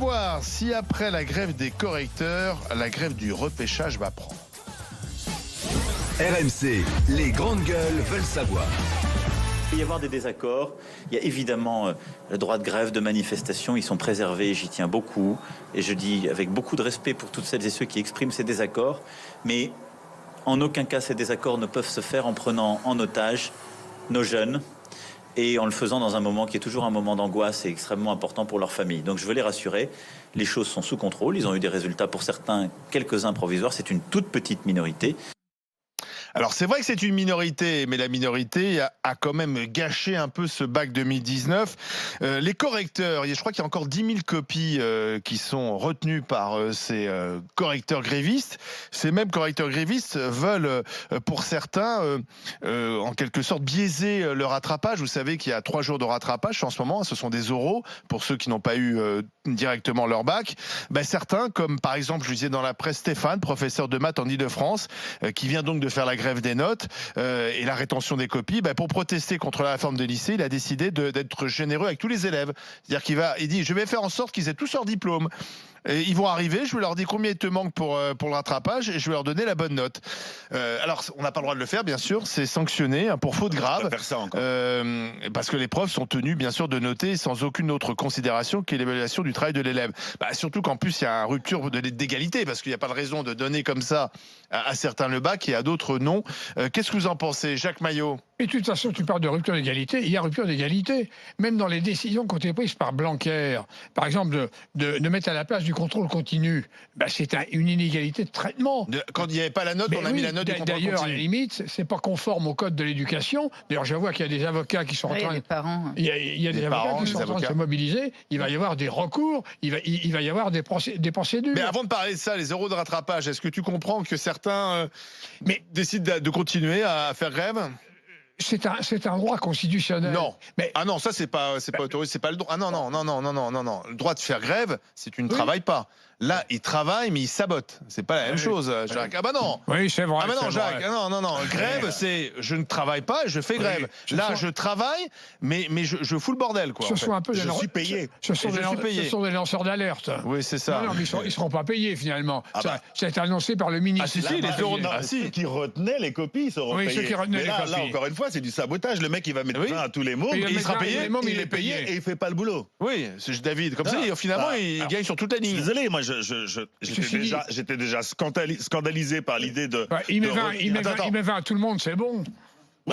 savoir si après la grève des correcteurs, la grève du repêchage va prendre. RMC, les grandes gueules veulent savoir. Il va y avoir des désaccords. Il y a évidemment le droit de grève, de manifestation. Ils sont préservés, j'y tiens beaucoup. Et je dis avec beaucoup de respect pour toutes celles et ceux qui expriment ces désaccords. Mais en aucun cas, ces désaccords ne peuvent se faire en prenant en otage nos jeunes et en le faisant dans un moment qui est toujours un moment d'angoisse et extrêmement important pour leur famille. Donc je veux les rassurer, les choses sont sous contrôle. Ils ont eu des résultats pour certains, quelques-uns provisoires. C'est une toute petite minorité. Alors c'est vrai que c'est une minorité, mais la minorité a quand même gâché un peu ce bac 2019. Les correcteurs, je crois qu'il y a encore 10 000 copies qui sont retenues par ces correcteurs grévistes. Ces mêmes correcteurs grévistes veulent, pour certains, en quelque sorte biaiser le rattrapage. Vous savez qu'il y a 3 jours de rattrapage en ce moment, ce sont des oraux pour ceux qui n'ont pas eu directement leur bac. Certains, comme par exemple, je disais dans la presse, Stéphane, professeur de maths en Ile-de-France, qui vient donc de faire la grève des notes et la rétention des copies, pour protester contre la réforme des lycées, il a décidé d'être généreux avec tous les élèves. C'est-à-dire il dit, je vais faire en sorte qu'ils aient tous leur diplôme. Et ils vont arriver, je vais leur dire combien il te manque pour le rattrapage et je vais leur donner la bonne note. Alors, on n'a pas le droit de le faire, bien sûr, c'est sanctionné pour faute grave. Faire ça encore. Parce que les profs sont tenus, bien sûr, de noter sans aucune autre considération que l'évaluation du travail de l'élève. Surtout qu'en plus, il y a une rupture d'égalité, parce qu'il n'y a pas de raison de donner comme ça à certains le bac et à d'autres non. Qu'est-ce que vous en pensez, Jacques Maillot? Et de toute façon, tu parles de rupture d'égalité, il y a rupture d'égalité. Même dans les décisions qui ont été prises par Blanquer, par exemple, de mettre à la place du contrôle continu, c'est une inégalité de traitement. Quand il n'y avait pas la note, on a mis la note du contrôle continu. D'ailleurs, à la limite, c'est pas conforme au code de l'éducation. D'ailleurs, je vois qu'il y a des avocats qui sont en train... Il y a des avocats qui sont en train de se mobiliser. Il va y avoir des recours, il va y avoir des procédures. Mais avant de parler de ça, les euros de rattrapage, est-ce que tu comprends que certains décident de continuer à faire grève? C'est un droit constitutionnel. Non. Non, ça c'est pas autorisé, c'est pas le droit. Ah non. Le droit de faire grève, c'est que tu ne travailles pas. Là, ils travaillent, mais ils sabotent. C'est pas la même chose, Jacques. Ah non. Oui, c'est vrai. Ah non, Jacques. Non. Grève, c'est je ne travaille pas, je fais grève. Là, je travaille, mais je fous le bordel, quoi. Je suis payé. Ce sont des lanceurs d'alerte. Oui, c'est ça. Non, mais ils seront pas payés finalement. Ça a été annoncé par le ministre. Ceux qui retenaient les copies seront payés. Ceux qui retenaient les copies. Là, encore une fois, c'est du sabotage. Le mec, il va mettre fin à tous les mots. Il sera payé. Il est payé et il fait pas le boulot. Oui, c'est David. Comme ça, finalement, il gagne sur toute la ligne. Désolé, moi, j'étais déjà scandalisé par l'idée de... Il met 20 à tout le monde, c'est bon.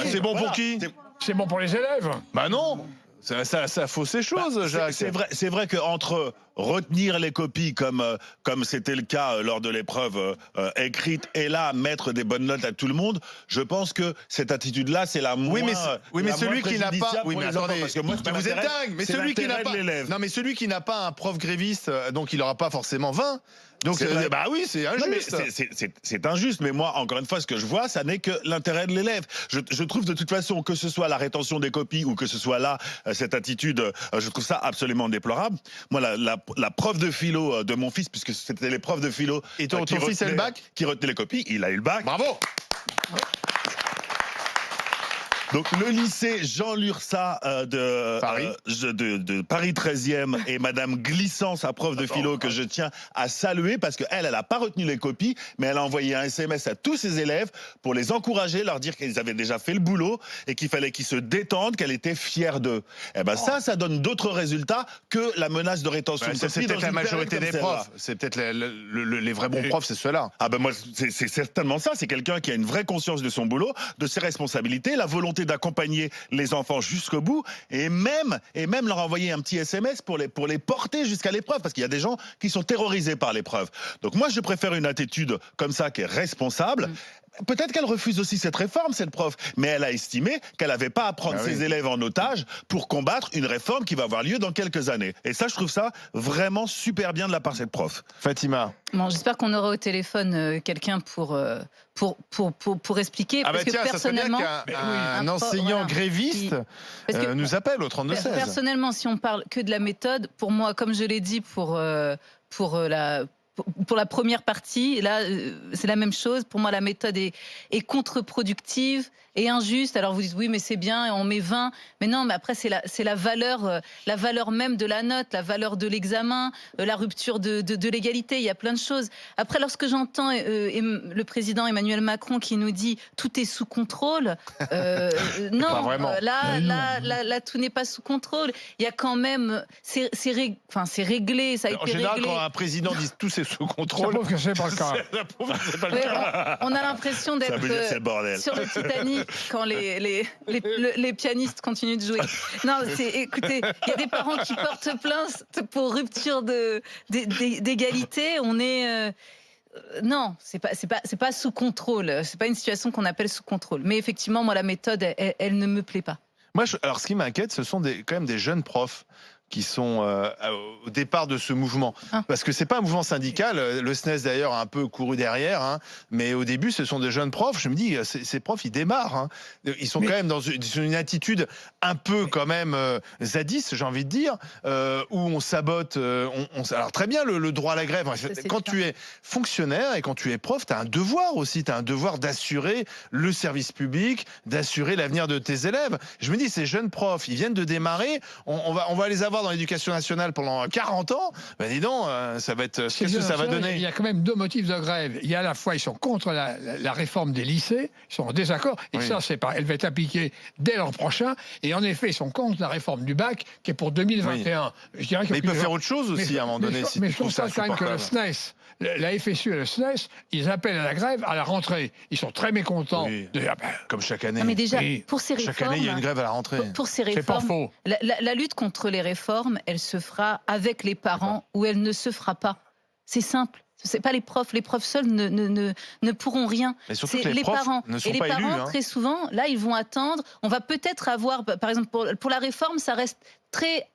C'est bon pour qui? C'est bon pour les élèves. Non. Ça fausse les choses, Jacques. C'est vrai qu'entre retenir les copies comme c'était le cas lors de l'épreuve écrite et là mettre des bonnes notes à tout le monde, je pense que cette attitude-là c'est la moins. Oui, mais celui qui n'a pas. Oui, mais attendez. Parce que moi, vous êtes dingue. Mais celui qui n'a pas. Non, mais celui qui n'a pas un prof gréviste, donc il n'aura pas forcément 20. Donc oui, c'est injuste. C'est injuste, mais moi, encore une fois, ce que je vois, ça n'est que l'intérêt de l'élève. Je trouve de toute façon que ce soit la rétention des copies ou que ce soit là cette attitude, je trouve ça absolument déplorable. Moi, la prof de philo de mon fils, puisque c'était les profs de philo. Et ton fils a le bac? Qui retenait les copies, il a eu le bac. Bravo. Donc le lycée Jean Lursa de Paris 13e et Madame Glissant, sa prof de philo que je tiens à saluer parce qu'elle n'a pas retenu les copies, mais elle a envoyé un SMS à tous ses élèves pour les encourager, leur dire qu'ils avaient déjà fait le boulot et qu'il fallait qu'ils se détendent, qu'elle était fière d'eux. Ça donne d'autres résultats que la menace de rétention de copies. C'est peut-être la majorité des profs. C'est peut-être les vrais bons profs, c'est ceux-là. Moi, c'est certainement ça. C'est quelqu'un qui a une vraie conscience de son boulot, de ses responsabilités, la volonté d'accompagner les enfants jusqu'au bout et même leur envoyer un petit SMS pour les porter jusqu'à l'épreuve parce qu'il y a des gens qui sont terrorisés par l'épreuve. Donc moi je préfère une attitude comme ça qui est responsable. Peut-être qu'elle refuse aussi cette réforme, cette prof, mais elle a estimé qu'elle n'avait pas à prendre ses élèves en otage pour combattre une réforme qui va avoir lieu dans quelques années. Et ça, je trouve ça vraiment super bien de la part de cette prof. Fatima. Bon, j'espère qu'on aura au téléphone quelqu'un pour expliquer. Parce que personnellement, un enseignant gréviste nous appelle au 32-16. Personnellement, si on parle que de la méthode, pour moi, comme je l'ai dit pour la première partie, là, c'est la même chose. Pour moi, la méthode est contre-productive est injuste. Alors vous dites oui, mais c'est bien, on met 20. Mais non, mais après c'est la valeur même de la note, la valeur de l'examen, la rupture de l'égalité. Il y a plein de choses. Après, lorsque j'entends le président Emmanuel Macron qui nous dit tout est sous contrôle, non, là tout n'est pas sous contrôle. Il y a quand même, c'est réglé, ça a été réglé. En général, quand un président dit tout c'est sous contrôle, je trouve que c'est pas le cas. c'est pas le cas. On a l'impression d'être sur le Titanic quand les pianistes continuent de jouer. Non, écoutez, il y a des parents qui portent plainte pour rupture d'égalité. On est non, c'est pas sous contrôle. C'est pas une situation qu'on appelle sous contrôle. Mais effectivement, moi, la méthode, elle ne me plaît pas. Moi, alors, ce qui m'inquiète, ce sont quand même des jeunes profs qui sont au départ de ce mouvement. Parce que c'est pas un mouvement syndical. Le SNES, d'ailleurs, a un peu couru derrière. Hein. Mais au début, ce sont des jeunes profs. Je me dis, ces profs, ils démarrent. Hein. Ils sont quand même dans une attitude un peu quand même zadiste, j'ai envie de dire, où on sabote. Alors très bien, le droit à la grève. Quand tu es fonctionnaire et quand tu es prof, tu as un devoir aussi. Tu as un devoir d'assurer le service public, d'assurer l'avenir de tes élèves. Je me dis, ces jeunes profs, ils viennent de démarrer. On va les avoir dans l'éducation nationale pendant 40 ans, ben dis donc, ça va être. Qu'est-ce que ça va donner? Il y a quand même deux motifs de grève. Il y a à la fois, ils sont contre la réforme des lycées, ils sont en désaccord, et ça, elle va être appliquée dès l'an prochain. Et en effet, ils sont contre la réforme du bac, qui est pour 2021. Je dirais mais ils peuvent faire autre chose aussi, à un moment donné. Mais je trouve ça quand même que le SNES, la FSU et le SNES, ils appellent à la grève à la rentrée. Ils sont très mécontents. Comme chaque année. Non, mais déjà, pour ces chaque réformes, année, il y a une grève à la rentrée. Pour ces réformes, c'est pas faux. La lutte contre les réformes, elle se fera avec les parents ou elle ne se fera pas. C'est simple. C'est pas les profs. Les profs seuls ne pourront rien. C'est les parents. Et les parents, très souvent, là, ils vont attendre. On va peut-être avoir, par exemple, pour la réforme, ça reste très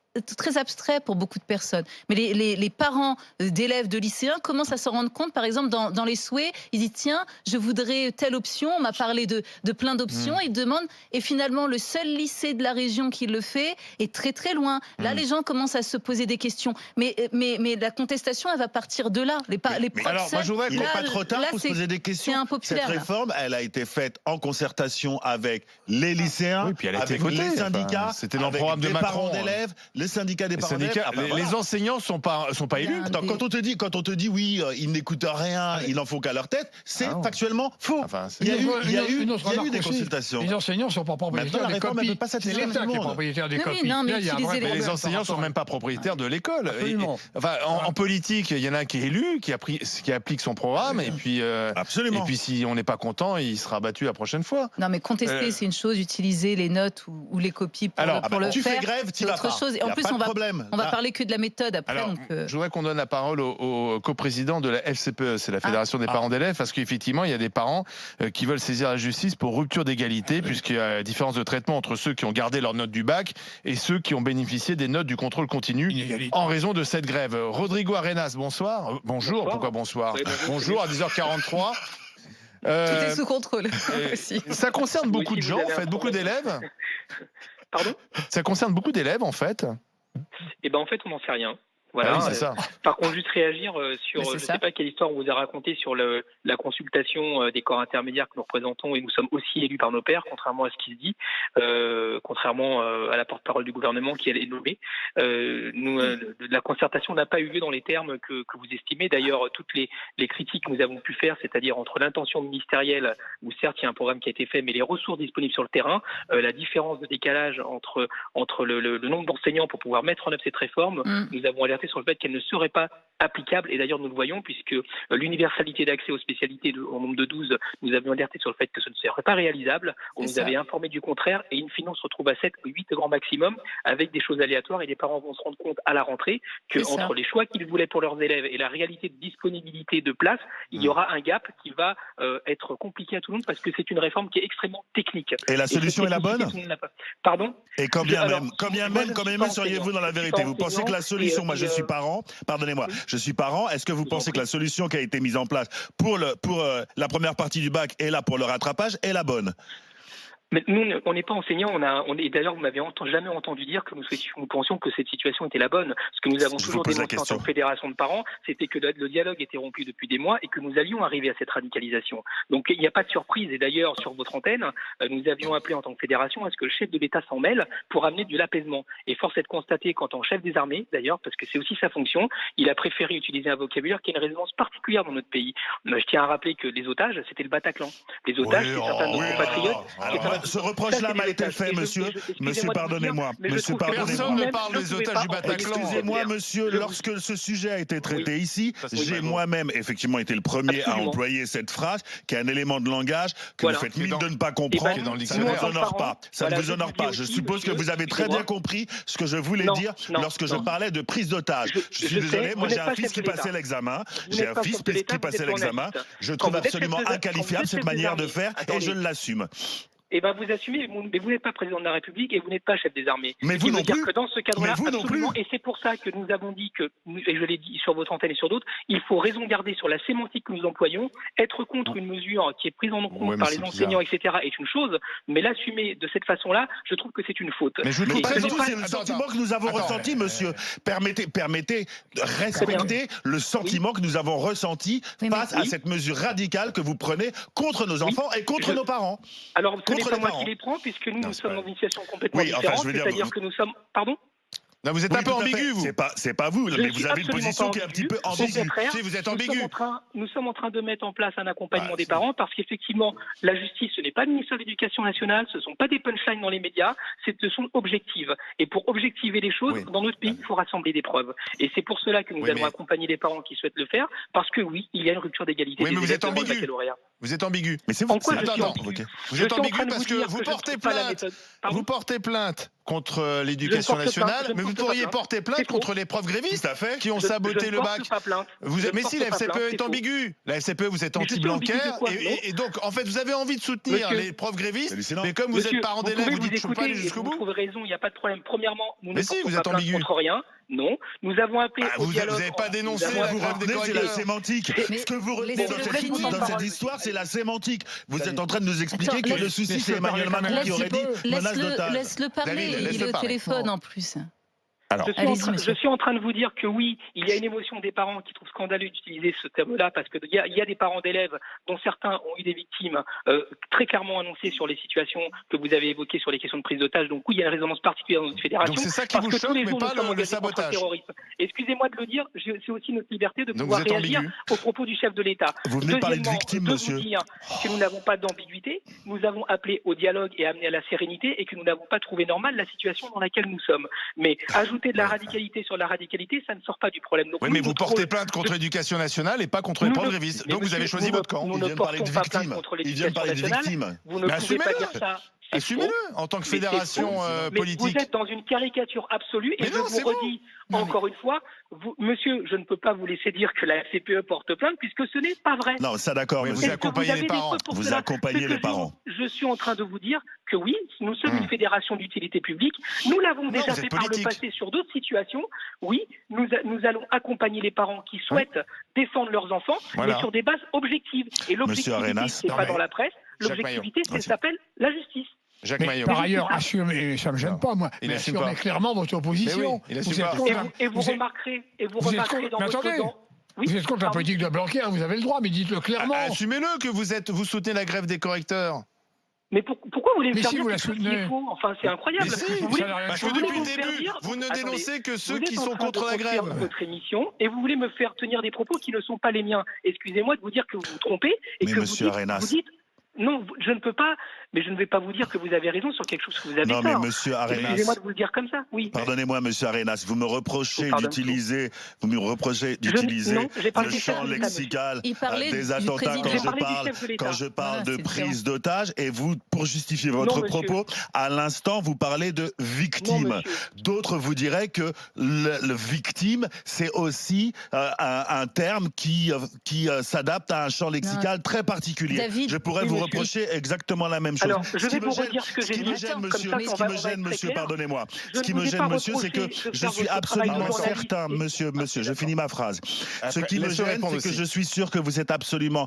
abstrait pour beaucoup de personnes. Mais les parents d'élèves, de lycéens commencent à s'en rendre compte, par exemple, dans les souhaits, ils disent, tiens, je voudrais telle option, on m'a parlé de plein d'options, ils demandent, et finalement, le seul lycée de la région qui le fait est très très loin. Là, les gens commencent à se poser des questions. Mais la contestation, elle va partir de là. Les profs alors, moi, je voudrais qu'il n'est pas trop tard pour se poser des questions. C'est impopulaire. Cette réforme, elle a été faite en concertation avec les lycéens, puis elle a été avec votée, les syndicats, c'était dans le programme de les Macron, parents d'élèves, les syndicats des parents d'élèves. Les enseignants sont pas élus. Quand on te dit oui, ils n'écoutent rien, ils n'en font qu'à leur tête, c'est factuellement faux. Il y a eu des consultations. Les enseignants ne sont pas propriétaires des copies. C'est l'État qui est propriétaire des copies. Mais les enseignants ne sont même pas propriétaires de l'école. En politique, il y en a un qui est élu, qui applique son programme, et puis si on n'est pas content, il sera battu la prochaine fois. Non, mais contester, c'est une chose. Utiliser les notes ou les copies pour le faire. Tu fais grève, tu vas pas. Et en plus, on va parler que de la méthode après. Alors, je voudrais qu'on donne la parole au coprésident de la FCPE, c'est la Fédération des parents d'élèves, parce qu'effectivement, il y a des parents qui veulent saisir la justice pour rupture d'égalité, puisqu'il y a différence de traitement entre ceux qui ont gardé leurs notes du bac et ceux qui ont bénéficié des notes du contrôle continu en raison de cette grève. Rodrigo Arenas, bonsoir. Bonjour, pourquoi bonsoir? Bonjour, à 10h43. Tout est sous contrôle. Ça concerne beaucoup de gens, en fait, beaucoup d'élèves. Pardon? Ça concerne beaucoup d'élèves, en fait. Eh ben en fait, on n'en sait rien. Voilà. C'est ça. Par contre, juste réagir sur, je ne sais pas quelle histoire on vous a raconté sur la consultation des corps intermédiaires que nous représentons, et nous sommes aussi élus par nos pairs, contrairement à ce qui se dit, contrairement à la porte-parole du gouvernement qui est nommée. La concertation n'a pas eu lieu dans les termes que vous estimez. D'ailleurs, toutes les critiques que nous avons pu faire, c'est-à-dire entre l'intention ministérielle, où certes il y a un programme qui a été fait, mais les ressources disponibles sur le terrain, la différence de décalage entre le nombre d'enseignants pour pouvoir mettre en œuvre cette réforme, nous avons alerté sur le fait qu'elle ne serait pas applicable, et d'ailleurs nous le voyons puisque l'universalité d'accès aux spécialités au nombre de 12, nous avions alerté sur le fait que ce ne serait pas réalisable, on nous avait informé du contraire, et in fine on se retrouve à 7 ou 8 grand maximum avec des choses aléatoires, et les parents vont se rendre compte à la rentrée que entre les choix qu'ils voulaient pour leurs élèves et la réalité de disponibilité de place, il y aura un gap qui va être compliqué à tout le monde parce que c'est une réforme qui est extrêmement technique. Et la solution est la bonne? Pardon? Et combien même seriez-vous dans la vérité? Vous pensez que la solution, moi je suis parent, pardonnez-moi, je suis parent, est-ce que vous pensez que la solution qui a été mise en place pour la première partie du bac et là pour le rattrapage est la bonne? Mais nous, on n'est pas enseignants. D'ailleurs, vous m'avez jamais entendu dire que nous pensions que cette situation était la bonne. Ce que nous avons toujours démontré en tant que fédération de parents, c'était que le dialogue était rompu depuis des mois et que nous allions arriver à cette radicalisation. Donc, il n'y a pas de surprise. Et d'ailleurs, sur votre antenne, nous avions appelé en tant que fédération à ce que le chef de l'État s'en mêle pour amener de l'apaisement. Et force est de constater qu'en tant que chef des armées, d'ailleurs, parce que c'est aussi sa fonction, il a préféré utiliser un vocabulaire qui a une résonance particulière dans notre pays. Je tiens à rappeler que les otages, c'était le Bataclan. Les otages, c'est certains de nos compatriotes. Ce reproche-là m'a été fait, monsieur. Monsieur, pardonnez-moi. Monsieur, personne ne parle des otages du Bataclan. Excusez-moi, monsieur, lorsque ce sujet a été traité ici, j'ai moi-même effectivement été le premier à employer cette phrase, qui est un élément de langage que vous faites mine de ne pas comprendre. Ça ne vous honore pas. Ça ne vous honore pas. Je suppose que vous avez très bien compris ce que je voulais dire lorsque je parlais de prise d'otage. Je suis désolé, moi j'ai un fils qui passait l'examen. J'ai un fils qui passait l'examen. Je trouve absolument inqualifiable cette manière de faire et je l'assume. Eh bien, vous assumez, mais vous n'êtes pas président de la République et vous n'êtes pas chef des armées. Mais vous non plus. Que dans ce cadre-là, absolument, et c'est pour ça que nous avons dit que, et je l'ai dit sur votre antenne et sur d'autres, il faut raison garder sur la sémantique que nous employons. Être contre une mesure qui est prise en compte par les enseignants, etc., est une chose, mais l'assumer de cette façon-là, je trouve que c'est une faute. Mais je trouve pas du tout, c'est le sentiment que nous avons ressenti, monsieur. Permettez de respecter le sentiment que nous avons ressenti face à cette mesure radicale que vous prenez contre nos enfants et contre nos parents. Alors, ce n'est pas moi qui les prends, puisque nous sommes dans une situation complètement différente, c'est-à-dire que nous sommes... Pardon ? Non, vous êtes un peu ambigu, vous. C'est pas vous, mais vous avez une position qui est un petit peu ambiguë. Si, vous êtes ambigu. Nous sommes en train de mettre en place un accompagnement des parents parce qu'effectivement, la justice, ce n'est pas le ministère de l'Éducation nationale, ce ne sont pas des punchlines dans les médias, ce sont objectives. Et pour objectiver les choses, dans notre pays, il faut rassembler des preuves. Et c'est pour cela que nous allons accompagner les parents qui souhaitent le faire, parce que oui, il y a une rupture d'égalité. Oui, mais vous êtes ambigu. Vous êtes ambigu. Mais c'est vous. Vous êtes ambigu parce que vous portez plainte. Vous portez plainte contre l'éducation nationale, mais vous pourriez porter plainte contre les profs grévistes qui ont saboté le bac. Mais si, la FCPE est ambiguë. La FCPE, vous êtes anti-Blanquer. Et donc, en fait, vous avez envie de soutenir les profs grévistes, mais comme vous êtes parent d'élèves, vous dites que je ne peux pas aller jusqu'au bout. Vous trouvez raison, il n'y a pas de problème. Premièrement, nous ne portons pas plainte contre rien. Non, nous avons appelé au dialogue. Vous n'avez pas dénoncé la grève des correcteurs. C'est la sémantique. Ce que vous retenez dans cette histoire, c'est la sémantique. Vous êtes en train de nous expliquer que le souci, c'est Emmanuel Macron qui aurait dit menace d'otage. Laisse-le parler, il est au téléphone en plus. Alors, je suis en train de vous dire que oui, il y a une émotion des parents qui trouvent scandaleux d'utiliser ce terme-là parce qu'il y a des parents d'élèves dont certains ont eu des victimes très clairement annoncées sur les situations que vous avez évoquées sur les questions de prise d'otage. Donc oui, il y a une résonance particulière dans notre fédération. Donc c'est ça qui vous choque, mais pas le sabotage. Excusez-moi de le dire, c'est aussi notre liberté de pouvoir réagir aux propos du chef de l'État. Vous venez de parler de victimes, monsieur. Vous dire que nous n'avons pas d'ambiguïté, nous avons appelé au dialogue et amené à la sérénité et que nous n'avons pas trouvé normale la situation dans laquelle nous sommes. Mais ajouter de la radicalité sur la radicalité, ça ne sort pas du problème. Donc, oui, mais vous portez plainte contre l'éducation nationale et pas contre les profs grévistes. Donc vous avez choisi votre camp. Nous ne portons pas plainte contre l'éducation nationale. Vous ne pouvez pas dire ça. Assumez-le en tant que fédération politique. Vous êtes dans une caricature absolue et je vous redis encore une fois, monsieur, je ne peux pas vous laisser dire que la FCPE porte plainte puisque ce n'est pas vrai. Non, ça d'accord, mais vous accompagnez les parents. Vous accompagnez les parents. Je suis en train de vous dire que oui, nous sommes une fédération d'utilité publique. Nous l'avons déjà fait par le passé sur d'autres situations. Oui, nous allons accompagner les parents qui souhaitent défendre leurs enfants, mais sur des bases objectives. Et l'objectivité, c'est pas dans la presse. L'objectivité, ça s'appelle la justice. Par ailleurs, assumez, ça ne me gêne pas, moi, mais assumez clairement votre opposition. Et vous remarquerez dans votre temps... Vous êtes contre la politique de Blanquer, vous avez le droit, mais dites-le clairement. Assumez-le que vous soutenez la grève des correcteurs. Mais pourquoi vous voulez me faire dire que c'est faux ? Enfin, c'est incroyable. Parce que depuis le début, vous ne dénoncez que ceux qui sont contre la grève. Votre émission et vous voulez me faire tenir des propos qui ne sont pas les miens. Excusez-moi de vous dire que vous vous trompez et que vous dites non, je ne peux pas, mais je ne vais pas vous dire que vous avez raison sur quelque chose que vous avez tort. Non, mais monsieur Arenas... Excusez-moi de vous le dire comme ça, oui. Pardonnez-moi, monsieur Arenas, vous me reprochez d'utiliser le champ lexical des attentats quand je parle de prise d'otage, et vous, pour justifier votre propos, à l'instant, vous parlez de victime. D'autres vous diraient que le victime, c'est aussi un terme qui s'adapte à un champ lexical très particulier. Je pourrais vous reprocher exactement la même chose. Alors, je vais vous redire ce que j'ai dit. Ce qui me gêne, monsieur, pardonnez-moi. Ce qui me gêne, monsieur, c'est que je suis absolument certain, monsieur, je finis ma phrase. Ce qui me gêne, c'est que je suis sûr que vous êtes absolument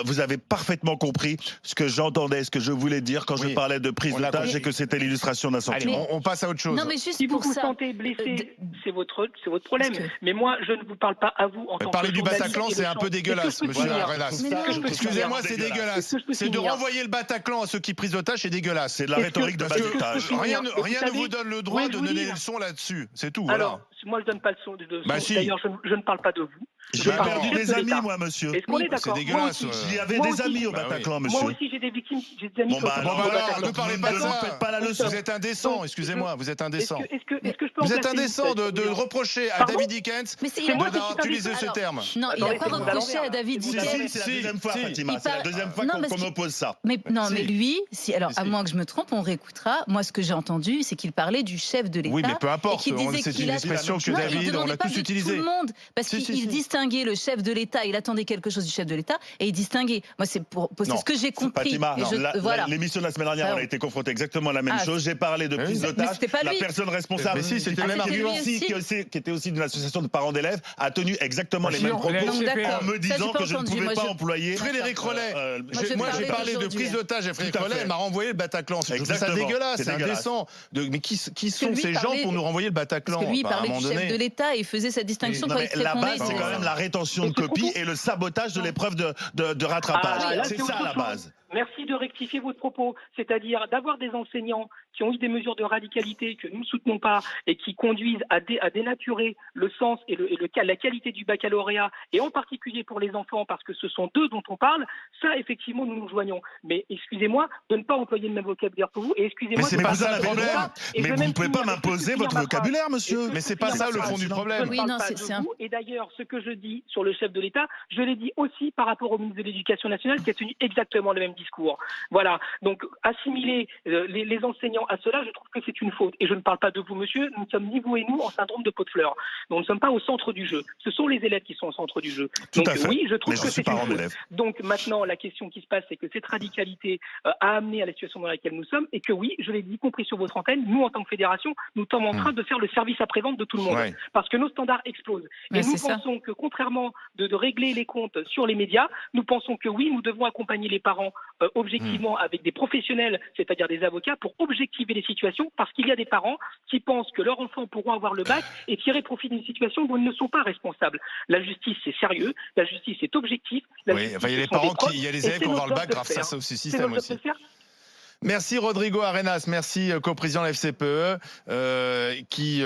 vous avez parfaitement compris ce que j'entendais, ce que je voulais dire quand je parlais de prise d'otage et que c'était l'illustration d'un sentiment. On passe à autre chose. Non, mais juste Si vous pour vous ça. sentez blessé, c'est votre problème. Mais moi, je ne vous parle pas à vous en tant que Parler du journaliste Bataclan, et c'est de un chant. peu dégueulasse, monsieur Arenas. Excusez-moi, c'est dégueulasse. C'est de renvoyer le Bataclan à ceux qui prisent d'otages, c'est dégueulasse. C'est de la rhétorique de bas étage. Rien ne vous donne le droit de donner des leçons là-dessus. C'est tout. Alors, moi, je ne donne pas de son. Si. D'ailleurs, je ne parle pas de vous. J'ai parle perdu du chef des de amis, l'État. moi, monsieur. Est-ce qu'on est d'accord? C'est dégueulasse. Il y avait des amis au Bataclan, monsieur. Moi aussi, j'ai des victimes, j'ai des amis Bon, bah, qui Bon, ont bah été au alors, Bataclan. ne parlez pas de Ne ça. faites pas la leçon. Vous êtes indécent, excusez-moi, vous êtes indécent. Est-ce que je peux Vous êtes remplacer indécent une de tête reprocher à Pardon David Dickens Mais c'est C'est moi qui d'avoir suis utilisé ce Alors, terme. Non, il n'a Attendez, pas c'est reproché à à David Si, Dickens. c'est la deuxième fois, si. Fatima. Il C'est la parle- deuxième fois Non, qu'on parce qu'il- m'oppose ça. Mais non, Si. mais lui, alors à Si. moins que je me trompe, on réécoutera. Moi, ce que j'ai entendu, c'est qu'il parlait du chef de l'État. Oui, mais peu importe. et qu'il disait C'est qu'il une a- expression que Non, il David, on demandait l'a pas tous de utilisée. Tout le monde, parce Si, qu'il si. distinguait le chef de l'État. Il attendait quelque chose du chef de l'État et il distinguait. Moi, c'est Non. ce que j'ai compris. Fatima, Et voilà. l'émission de la semaine dernière, Alors- on a été confronté exactement à la même Ah, chose. J'ai parlé de Oui. prise Mais d'otage. c'était pas La lui. personne responsable, Mais si, c'était le même c'était lui argument. aussi. qui était aussi d'une association de parents d'élèves, a tenu exactement les Si, mêmes on- propos Donc, d'accord. en me Ça, disant j'ai pas que je ne entendu. pouvais Moi, pas je- employer. Frédéric Rollet, je moi j'ai parlais parlé de d'aujourd'hui. prise d'otage à Frédéric Tout à Rollet, fait. il m'a renvoyé le Bataclan. Je trouve ça Exactement. dégueulasse, C'est c'est dégueulasse. indécent. Mais qui sont lui ces gens parlait- pour nous renvoyer le Bataclan? Parce que lui, il Enfin, à un parlait du moment chef donné. de l'État et il faisait cette distinction Non, quand mais il se la répondait. base, c'est disait- quand même la rétention de Mais c'est copies propos. et le sabotage de l'épreuve de rattrapage. Ah, là, C'est c'est ça autre la chose. base. Merci de rectifier votre propos, c'est-à-dire d'avoir des enseignants qui ont eu des mesures de radicalité que nous ne soutenons pas et qui conduisent à dénaturer le sens et la qualité du baccalauréat, et en particulier pour les enfants, parce que ce sont d'eux dont on parle, ça, effectivement, nous nous joignons. Mais excusez-moi de ne pas employer le même vocabulaire que vous, et excusez-moi... Mais c'est de pas pas ça faire le de problème. ça, et Mais je vais vous ne même pouvez pas finir, m'imposer finir votre ma vocabulaire, phrase. monsieur. Et Mais c'est pas finir ça ma le phrase. fond du Je problème. ne Oui, parle non, pas c'est- de c'est un- vous. Et d'ailleurs, ce que je dis sur le chef de l'État, je l'ai dit aussi par rapport au ministre de l'Éducation nationale qui a tenu exactement le même discours. Voilà. Donc, assimiler les enseignants à cela, je trouve que c'est une faute. Et je ne parle pas de vous, monsieur. Nous ne sommes ni vous et nous en syndrome de pot de fleurs. Donc, nous ne sommes pas au centre du jeu. Ce sont les élèves qui sont au centre du jeu. Tout Donc, à fait. oui, je trouve Mais que je suis c'est une parent faute. d'élève. Donc, maintenant, la question qui se passe, c'est que cette radicalité a amené à la situation dans laquelle nous sommes et que oui, je l'ai dit, y compris sur votre antenne, nous, en tant que fédération, nous sommes en train de faire le service après-vente de tout le monde. Ouais. Parce que nos standards explosent. Ouais, Et nous c'est ça. pensons que, contrairement de régler les comptes sur les médias, nous pensons que oui, nous devons accompagner les parents objectivement avec des professionnels, c'est-à-dire des avocats, pour objectiver les situations, parce qu'il y a des parents qui pensent que leurs enfants pourront avoir le bac et tirer profit d'une situation dont ils ne sont pas responsables. La justice, c'est sérieux, la justice, c'est objectif. La Oui, justice, enfin, il y a ce les sont des parents preuves, qui, il y a et les élèves c'est qui vont voir le notre bac job de grâce le à faire. ça aussi C'est système notre job de aussi. le faire. Merci Rodrigo Arenas, merci coprésident de la FCPE, qui